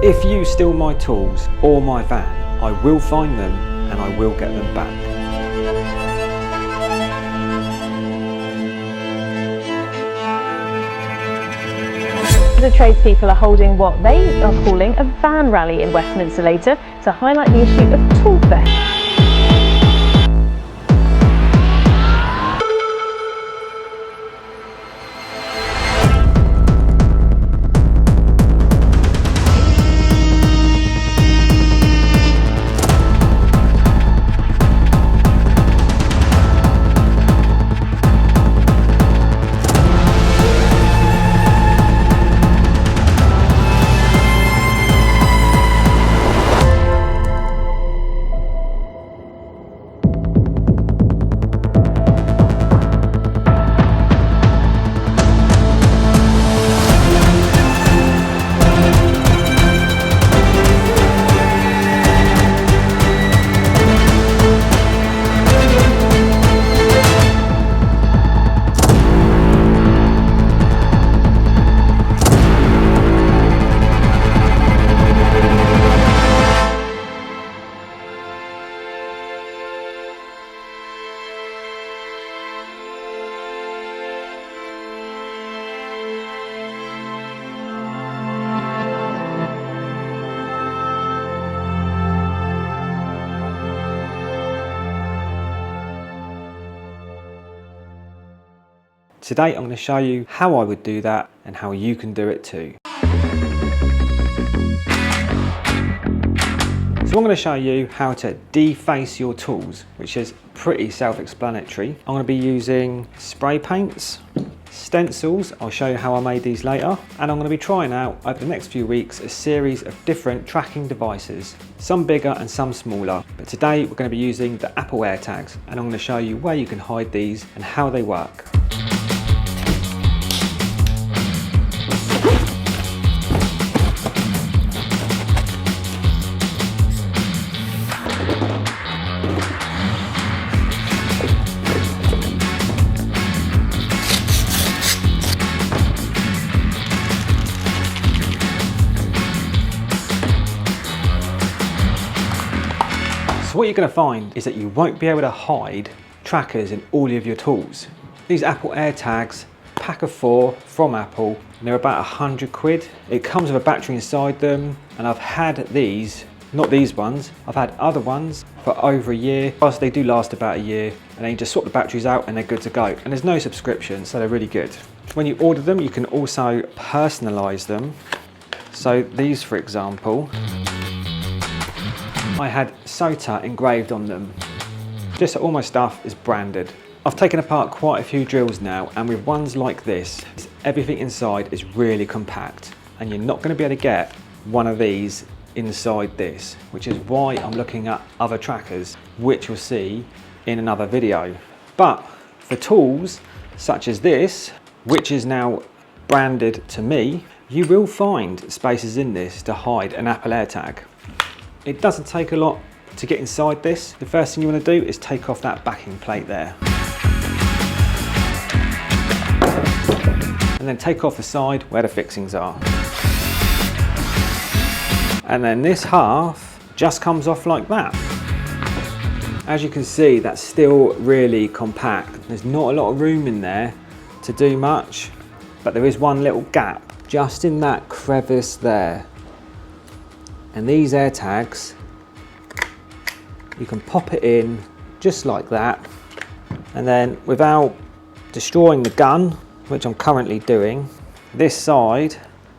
If you steal my tools or my van, I will find them and I will get them back. The tradespeople are holding what they are calling a van rally in Westminster later to highlight the issue of tool theft. Today I'm going to show you how I would do that and how you can do it too. So I'm going to show you how to deface your tools, which is pretty self-explanatory. I'm going to be using spray paints, stencils, I'll show you how I made these later, and I'm going to be trying out over the next few weeks a series of different tracking devices, some bigger and some smaller, but today we're going to be using the Apple AirTags and I'm going to show you where you can hide these and how they work. So what you're going to find is that you won't be able to hide trackers in all of your tools. These Apple AirTags, pack of 4 from Apple, and they're about 100 quid. It comes with a battery inside them, and I've had these, not these ones, I've had other ones for over a year. Plus they do last about a year, and then you just swap the batteries out and they're good to go. And there's no subscription, so they're really good. When you order them, you can also personalize them. So these, for example, I had SOTA engraved on them, just so all my stuff is branded. I've taken apart quite a few drills now, and with ones like this, everything inside is really compact, and you're not going to be able to get one of these inside this, which is why I'm looking at other trackers, which you'll see in another video. But for tools such as this, which is now branded to me, you will find spaces in this to hide an Apple AirTag. It doesn't take a lot to get inside this. The first thing you want to do is take off that backing plate there. And then take off the side where the fixings are. And then this half just comes off like that. As you can see, that's still really compact. There's not a lot of room in there to do much, but there is one little gap just in that crevice there. And these AirTags, you can pop it in just like that, and then without destroying the gun, which I'm currently doing, this side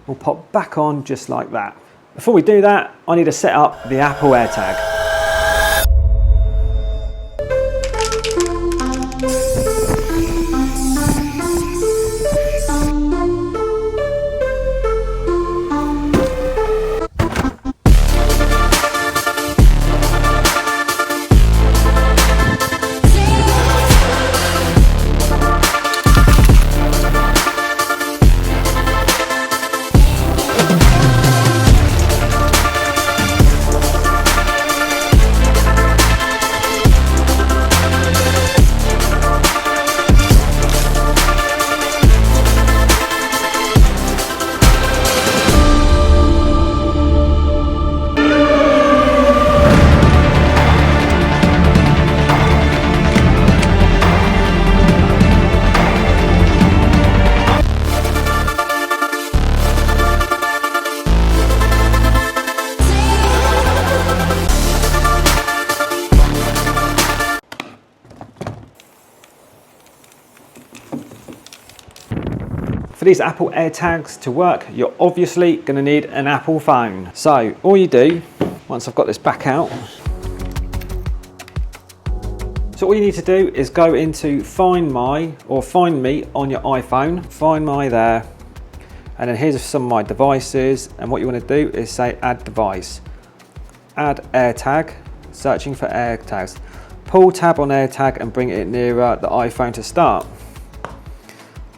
will pop back on just like that. Before we do that, I need to set up the Apple AirTag. For these Apple AirTags to work, you're obviously going to need an Apple phone. So all you do, once I've got this back out, so all you need to do is go into Find My or Find Me on your iPhone, Find My there, and then here's some of my devices, and what you want to do is say add device, add AirTag, searching for AirTags, pull tab on AirTag and bring it nearer the iPhone to start.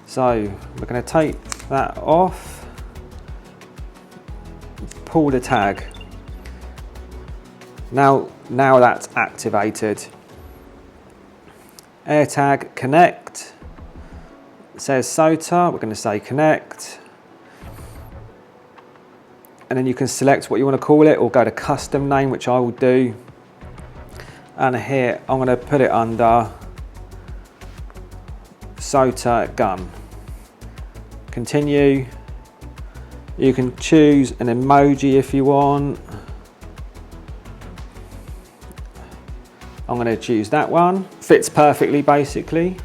So we're going to take that off, pull the tag. Now that's activated. AirTag connect, it says SOTA, we're going to say connect, and then you can select what you want to call it or go to custom name, which I will do, and here I'm going to put it under SOTA gun. Continue. You can choose an emoji if you want. I'm going to choose that one. Fits perfectly basically.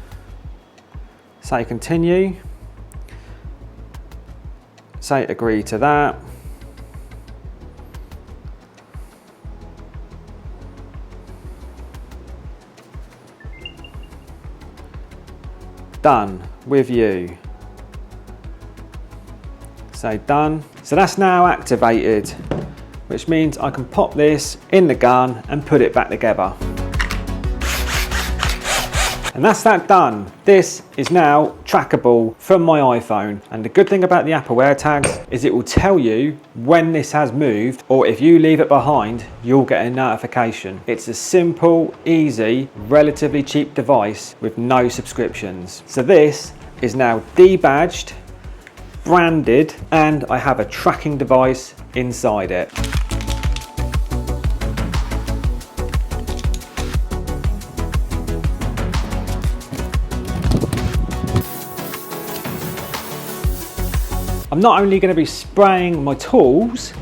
Say continue. Say agree to that. Done with you. Say done. So that's now activated, which means I can pop this in the gun and put it back together. And that's that done. This is now trackable from my iPhone. And the good thing about the Apple AirTags is it will tell you when this has moved, or if you leave it behind, you'll get a notification. It's a simple, easy, relatively cheap device with no subscriptions. So this is now debadged, branded, and I have a tracking device inside it. I'm not only going to be spraying my tools,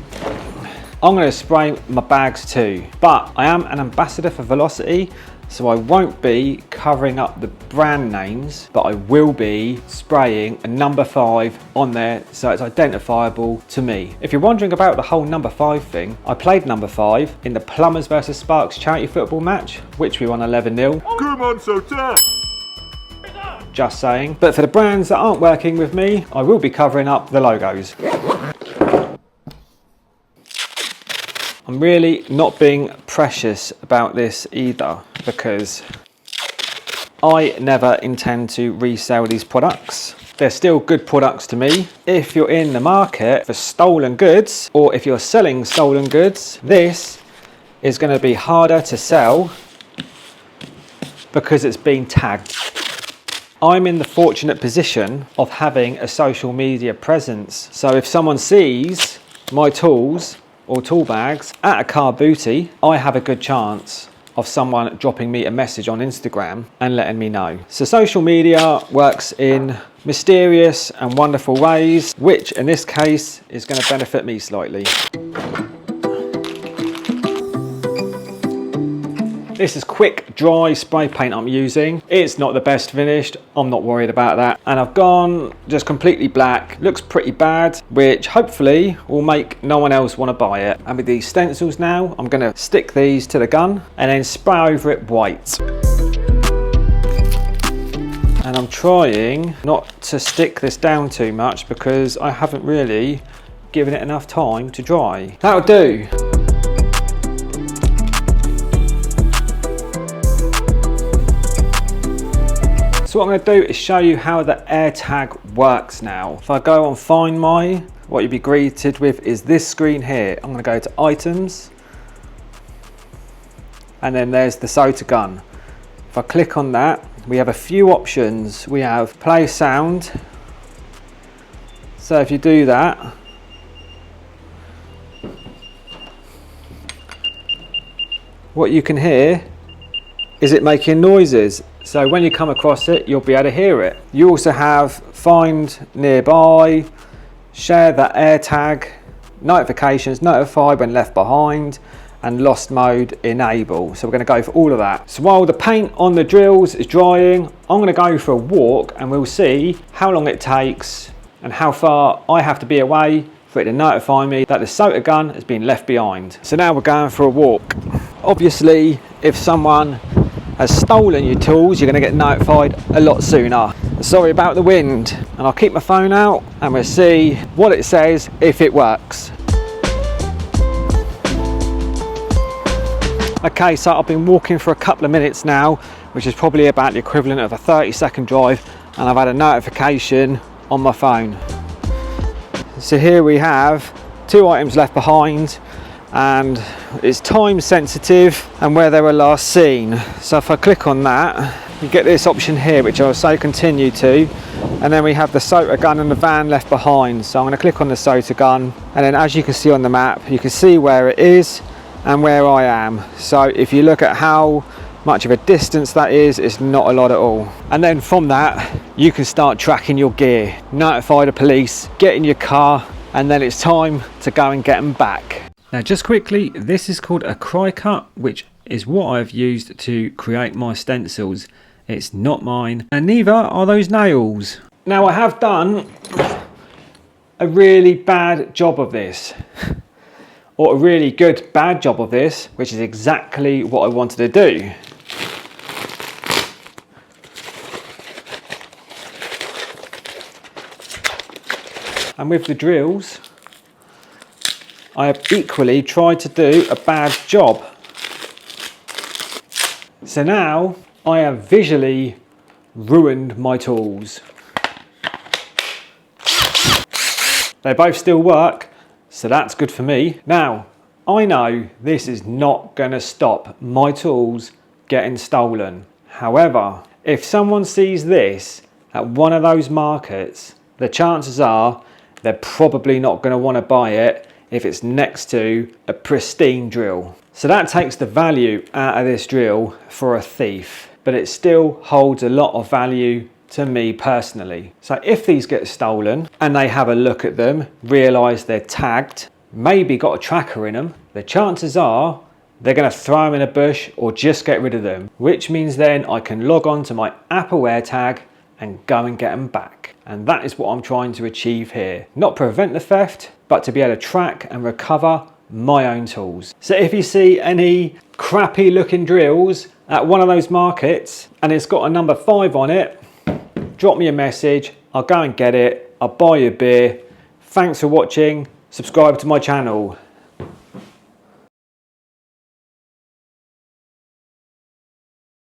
I'm going to spray my bags too. But I am an ambassador for Velocity, so I won't be covering up the brand names, but I will be spraying a number 5 on there so it's identifiable to me. If you're wondering about the whole number 5 thing, I played number 5 in the Plumbers vs Sparks charity football match, which we won 11-0. Come on, SOTA! Just saying. But for the brands that aren't working with me, I will be covering up the logos. I'm really not being precious about this either, because I never intend to resell these products. They're still good products to me. If you're in the market for stolen goods, or if you're selling stolen goods, this is going to be harder to sell because it's been tagged. I'm in the fortunate position of having a social media presence. So if someone sees my tools or tool bags at a car booty, I have a good chance of someone dropping me a message on Instagram and letting me know. So social media works in mysterious and wonderful ways, which in this case is going to benefit me slightly. This is quick dry spray paint I'm using. It's not the best finished, I'm not worried about that. And I've gone just completely black. Looks pretty bad, which hopefully will make no one else want to buy it. And with these stencils now, I'm going to stick these to the gun and then spray over it white. And I'm trying not to stick this down too much because I haven't really given it enough time to dry. That'll do. So what I'm going to do is show you how the AirTag works now. If I go on Find My, what you'll be greeted with is this screen here. I'm going to go to Items, and then there's the SOTA gun. If I click on that, we have a few options. We have Play Sound. So if you do that, what you can hear is it making noises. So when you come across it, you'll be able to hear it. You also have Find Nearby, Share the AirTag, Notifications, Notify when left behind, and Lost Mode Enable. So we're going to go for all of that. So while the paint on the drills is drying, I'm going to go for a walk and we'll see how long it takes and how far I have to be away for it to notify me that the SOTA gun has been left behind. So now we're going for a walk. Obviously, if someone has stolen your tools, you're going to get notified a lot sooner. Sorry about the wind, and I'll keep my phone out and we'll see what it says if it works. Okay, so I've been walking for a couple of minutes now, which is probably about the equivalent of a 30-second drive, and I've had a notification on my phone. So here we have 2 items left behind, and it's time sensitive and where they were last seen. So if I click on that, you get this option here, which I'll say continue to, and then we have the SOTA gun and the van left behind. So I'm going to click on the SOTA gun, and then as you can see on the map, you can see where it is and where I am. So if you look at how much of a distance that is, it's not a lot at all. And then from that, you can start tracking your gear, notify the police, get in your car, and then it's time to go and get them back. Now just quickly, this is called a cry cut, which is what I've used to create my stencils. It's not mine, and neither are those nails. Now I have done a really bad job of this, or a really good bad job of this, which is exactly what I wanted to do. And with the drills, I have equally tried to do a bad job. So now I have visually ruined my tools. They both still work, so that's good for me. Now, I know this is not going to stop my tools getting stolen. However, if someone sees this at one of those markets, the chances are they're probably not going to want to buy it if it's next to a pristine drill. So that takes the value out of this drill for a thief, but it still holds a lot of value to me personally. So if these get stolen and they have a look at them, realise they're tagged, maybe got a tracker in them, the chances are they're going to throw them in a bush or just get rid of them, which means then I can log on to my Apple AirTag and go and get them back. And that is what I'm trying to achieve here. Not prevent the theft, but to be able to track and recover my own tools. So if you see any crappy looking drills at one of those markets and it's got a number 5 on it, drop me a message, I'll go and get it, I'll buy you a beer. Thanks for watching, subscribe to my channel.